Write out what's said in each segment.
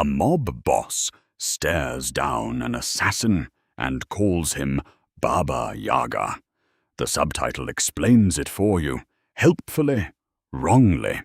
mob boss stares down an assassin and calls him Baba Yaga. The subtitle explains it for you, helpfully, wrongly.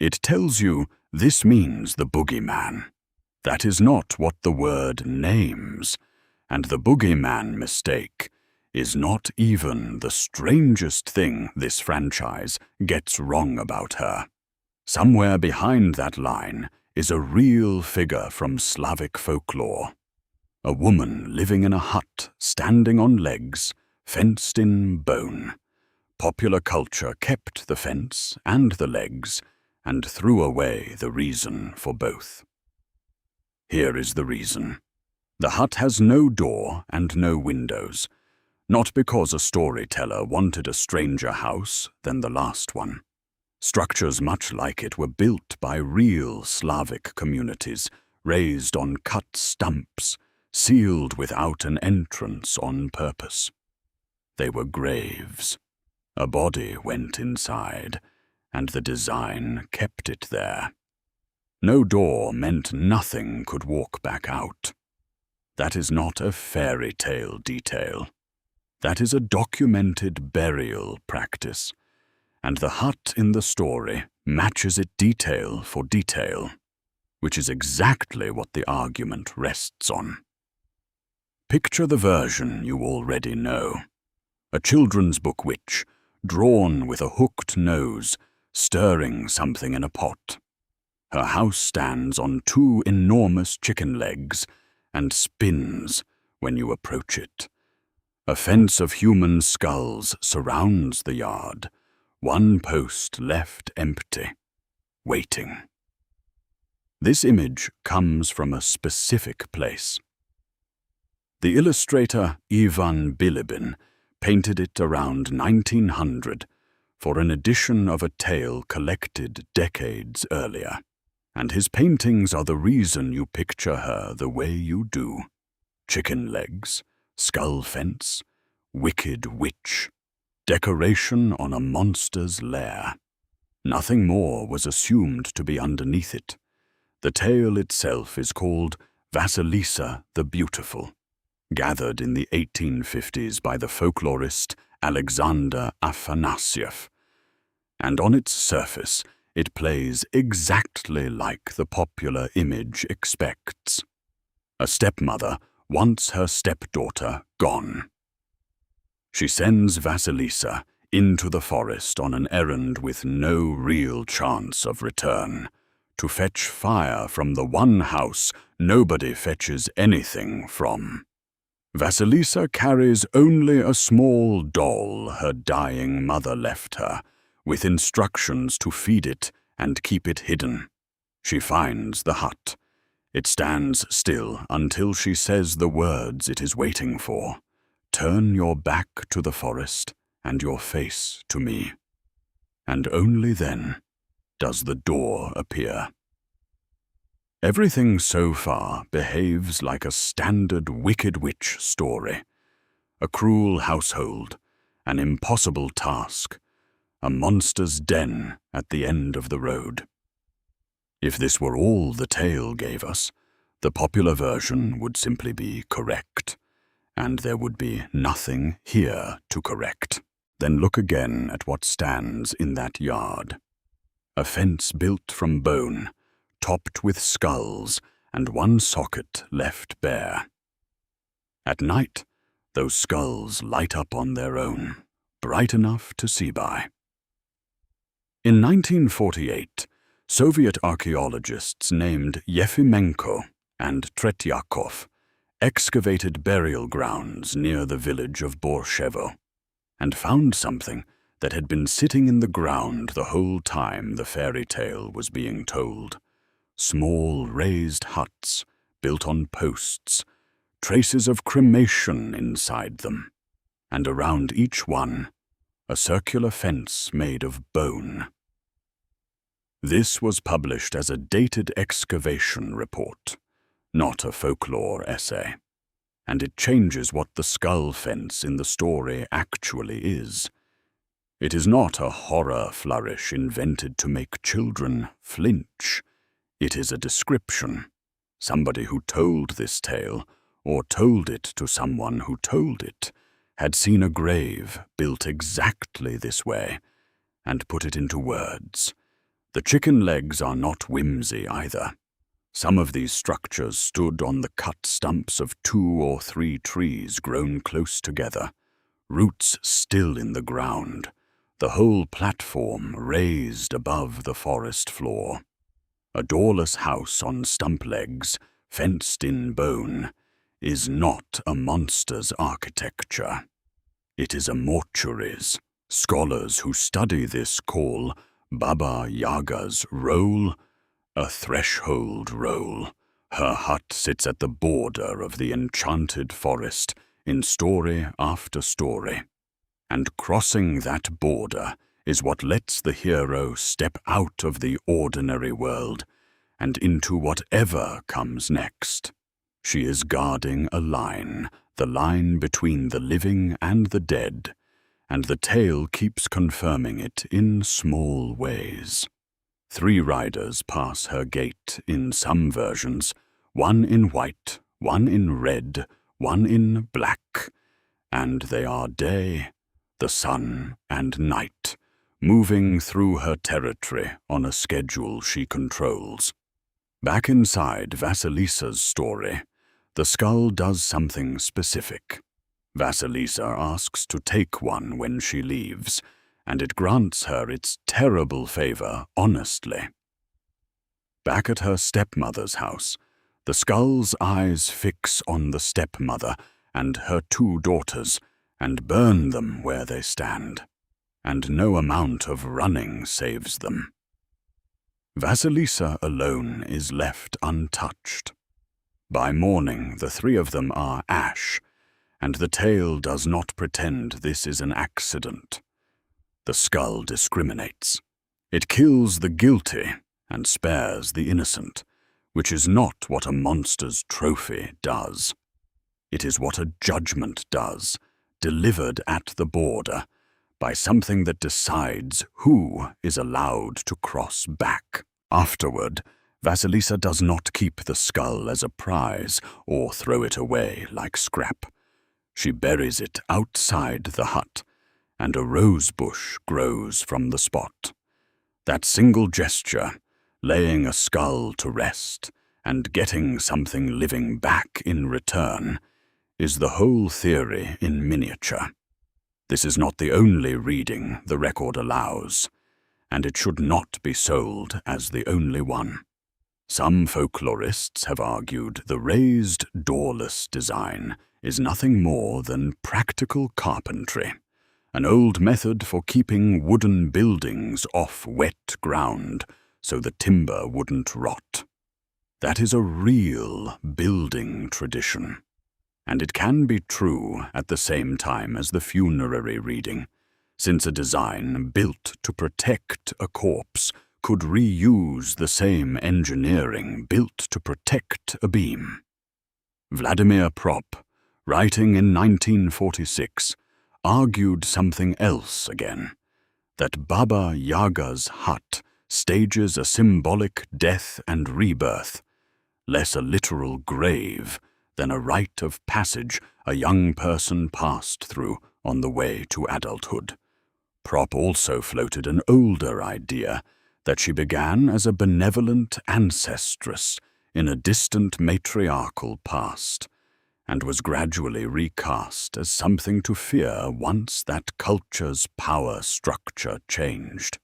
It tells you this means the boogeyman. That is not what the word names, and the boogeyman mistake is not even the strangest thing this franchise gets wrong about her. Somewhere behind that line is a real figure from Slavic folklore. A woman living in a hut, standing on legs, fenced in bone. Popular culture kept the fence and the legs and threw away the reason for both. Here is the reason. The hut has no door and no windows, not because a storyteller wanted a stranger house than the last one. Structures much like it were built by real Slavic communities, raised on cut stumps, sealed without an entrance on purpose. They were graves. A body went inside, and the design kept it there. No door meant nothing could walk back out. That is not a fairy tale detail. That is a documented burial practice, and the hut in the story matches it detail for detail, which is exactly what the argument rests on. Picture the version you already know. A children's book witch, drawn with a hooked nose, stirring something in a pot. Her house stands on two enormous chicken legs and spins when you approach it. A fence of human skulls surrounds the yard, one post left empty, waiting. This image comes from a specific place. The illustrator Ivan Bilibin painted it around 1900 for an edition of a tale collected decades earlier, and his paintings are the reason you picture her the way you do. Chicken legs, skull fence, wicked witch, decoration on a monster's lair. Nothing more was assumed to be underneath it. The tale itself is called Vasilisa the Beautiful, gathered in the 1850s by the folklorist Alexander Afanasyev, and on its surface it plays exactly like the popular image expects. A stepmother wants her stepdaughter gone. She sends Vasilisa into the forest on an errand with no real chance of return, to fetch fire from the one house nobody fetches anything from. Vasilisa carries only a small doll her dying mother left her, with instructions to feed it and keep it hidden. She finds the hut. It stands still until she says the words it is waiting for. Turn your back to the forest and your face to me. And only then does the door appear. Everything so far behaves like a standard Wicked Witch story. A cruel household, an impossible task, a monster's den at the end of the road. If this were all the tale gave us, the popular version would simply be correct, and there would be nothing here to correct. Then look again at what stands in that yard. A fence built from bone, topped with skulls, and one socket left bare. At night, those skulls light up on their own, bright enough to see by. In 1948, Soviet archaeologists named Yefimenko and Tretyakov excavated burial grounds near the village of Borshevo, and found something that had been sitting in the ground the whole time the fairy tale was being told. Small raised huts built on posts, traces of cremation inside them, and around each one, a circular fence made of bone. This was published as a dated excavation report, not a folklore essay, and it changes what the skull fence in the story actually is. It is not a horror flourish invented to make children flinch. It is a description, Somebody who told this tale, or told it to someone who told it, had seen a grave built exactly this way, and put it into words. The chicken legs are not whimsy either. Some of these structures stood on the cut stumps of 2 or 3 trees grown close together, roots still in the ground, the whole platform raised above the forest floor. A doorless house on stump legs, fenced in bone, is not a monster's architecture. It is a mortuary's. Scholars who study this call Baba Yaga's role a threshold role. Her hut sits at the border of the enchanted forest in story after story. And crossing that border is what lets the hero step out of the ordinary world and into whatever comes next. She is guarding a line, the line between the living and the dead, and the tale keeps confirming it in small ways. 3 riders pass her gate in some versions, one in white, one in red, one in black, and they are day, the sun, and night, moving through her territory on a schedule she controls. Back inside Vasilisa's story, the skull does something specific. Vasilisa asks to take one when she leaves, and it grants her its terrible favor honestly. Back at her stepmother's house, the skull's eyes fix on the stepmother and her 2 daughters and burn them where they stand, and no amount of running saves them. Vasilisa alone is left untouched. By morning, the 3 of them are ash, and the tale does not pretend this is an accident. The skull discriminates. It kills the guilty and spares the innocent, which is not what a monster's trophy does. It is what a judgment does, delivered at the border, by something that decides who is allowed to cross back. Afterward, Vasilisa does not keep the skull as a prize or throw it away like scrap. She buries it outside the hut, and a rose bush grows from the spot. That single gesture, laying a skull to rest and getting something living back in return, is the whole theory in miniature. This is not the only reading the record allows, and it should not be sold as the only one. Some folklorists have argued the raised, doorless design is nothing more than practical carpentry, an old method for keeping wooden buildings off wet ground so the timber wouldn't rot. That is a real building tradition, and it can be true at the same time as the funerary reading, since a design built to protect a corpse could reuse the same engineering built to protect a beam. Vladimir Prop, writing in 1946, argued something else again, that Baba Yaga's hut stages a symbolic death and rebirth, less a literal grave than a rite of passage a young person passed through on the way to adulthood. Prop also floated an older idea that she began as a benevolent ancestress in a distant matriarchal past, and was gradually recast as something to fear once that culture's power structure changed.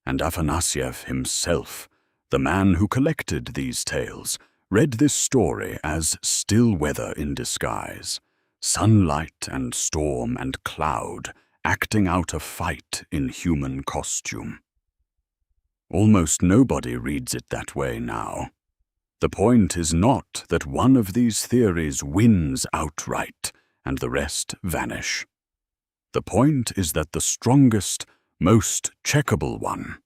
And Afanasyev himself, the man who collected these tales, read this story as still weather in disguise, sunlight and storm and cloud acting out a fight in human costume. Almost nobody reads it that way now. The point is not that one of these theories wins outright and the rest vanish. The point is that the strongest, most checkable one,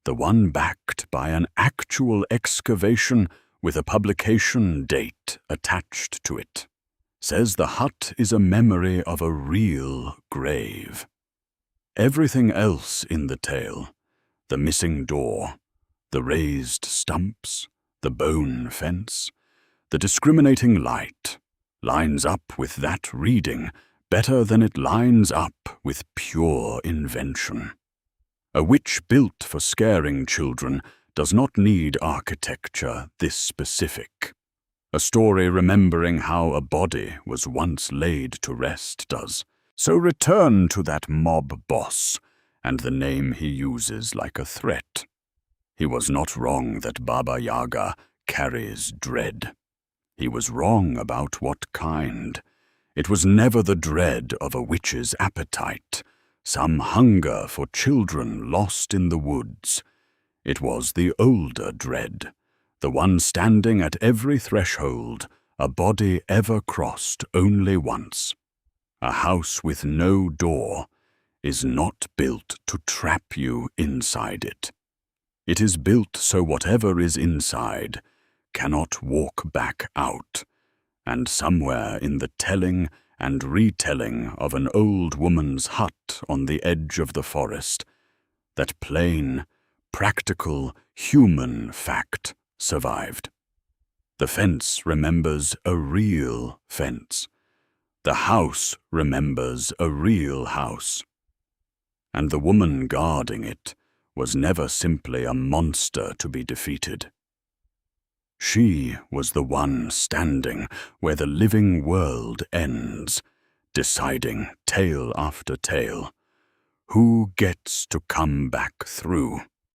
the one backed by an actual excavation with a publication date attached to it, says the hut is a memory of a real grave. Everything else in the tale, the missing door, the raised stumps, the bone fence, The discriminating light lines up with that reading better than it lines up with pure invention. A witch built for scaring children does not need architecture this specific. A story remembering how a body was once laid to rest does. So return to that mob boss and the name he uses like a threat. He was not wrong that Baba Yaga carries dread. He was wrong about what kind. It was never the dread of a witch's appetite, some hunger for children lost in the woods. It was the older dread, the one standing at every threshold, a body ever crossed only once. A house with no door is not built to trap you inside it. It is built so whatever is inside cannot walk back out, and somewhere in the telling and retelling of an old woman's hut on the edge of the forest, that plain, practical, human fact survived. The fence remembers a real fence. The house remembers a real house. And the woman guarding it was never simply a monster to be defeated. She was the one standing where the living world ends, deciding tale after tale who gets to come back through.